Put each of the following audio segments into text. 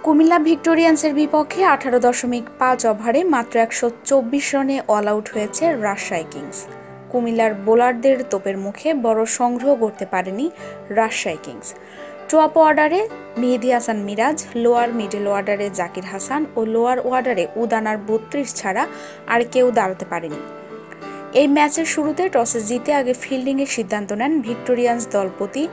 কুমিল্লা ভিক্টোরিয়ান্সের বিপক্ষে 18.5 ওভারে মাত্র 124 রানে অল আউট হয়েছে রাজশাহী কিংস। কুমিল্লার বোলারদের তোপের মুখে বড় সংগ্রহ করতে পারেনি রাজশাহী কিংস। টপ অর্ডারে মেহেদী হাসান মিরাজ, লোয়ার মিডল অর্ডারে জাকির হাসান ও লোয়ার অর্ডারে উদানার 32 ছাড়া আর কেউ দাঁড়াতে পারেনি। এই ম্যাচের শুরুতে টসে জিতে আগে ফিল্ডিংয়ের সিদ্ধান্ত নেন ভিক্টোরিয়ান্স দলপতি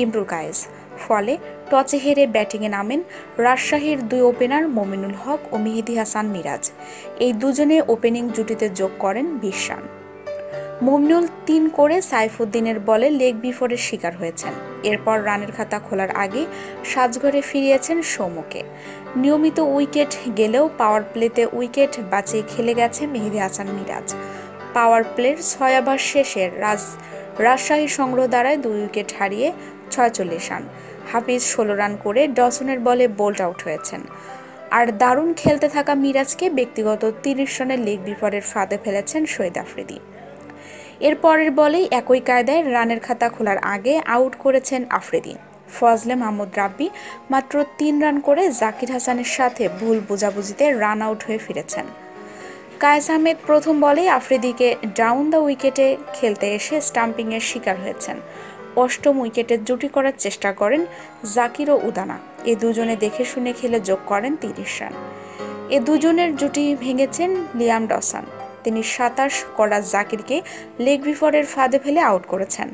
ইমরুল কায়েস। ফলে টসে হেরে ব্যাটিংয়ে নামেন রাজশাহীর দুই ওপেনার মমিনুল হক ও মেহেদী হাসান মিরাজ। এই দুজনে ওপেনিং জুটিতে যোগ করেন 20 রান। মমিনুল 3 করে সাইফুদ্দিনের বলে লেগ বিফোরের শিকার হয়েছেন। এরপর রানের খাতা খোলার আগে সাজঘরে ফিরিয়েছেন সৌম্যকে। নিয়মিত উইকেট গেলেও পাওয়ার প্লেতে উইকেট বাঁচিয়ে খেলে গেছে মেহেদী হাসান মিরাজ। পাওয়ার প্লের 6 ওভার শেষে রাজশাহীর সংগ্রহ দ্বারায় 2 উইকেট হারিয়ে 46 রান। হাফিজ 16 রান করে ডসনের বলে বোল্ড আউট হয়েছেন। আর দারুণ খেলতে থাকা মিরাজকে ব্যক্তিগত 30 রানের লেগ বিফোরের ফাঁদে ফেলেছেন শহীদ আফ্রিদি। এর পরের বলেই একই কায়দায় রানের খাতা খোলার আগে আউট করেছেন আফ্রিদি। ফজলে মাহমুদ রাব্বি মাত্র 3 রান করে জাকির হাসানের সাথে ভুল বোঝাবুঝিতে রান আউট হয়ে ফিরেছেন। কায়েস আহমেদ প্রথম বলেই আফ্রিদিকে ডাউন দ্য উইকেটে খেলতে এসে স্টাম্পিংয়ের শিকার হয়েছেন। 8ম উইকেটে জুটি করার চেষ্টা করেন জাকির ও উদানা। এ দুজনে দেখে শুনে খেলে যোগ করেন 30 রান। এ দুজনের জুটি ভেঙেছেন লিয়াম ডসন। তিনি 27 করা জাকিরকে লেগ বিফোরের ফাঁদে ফেলে আউট করেছেন।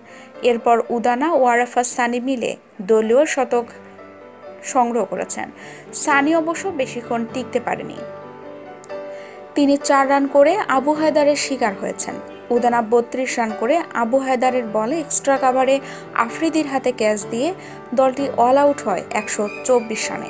এরপর উদানা ও আরাফাত সানি মিলে দলীয় শতক সংগ্রহ করেছেন। সানি অবশ্য বেশিক্ষণ টিকতে পারেনি। তিনি 4 রান করে আবু হায়দারের শিকার হয়েছেন। উদানা 32 রান করে আবু হায়দারের বলে এক্সট্রা কাভারে আফ্রিদির হাতে ক্যাচ দিয়ে দলটি অল আউট হয় 124 রানে।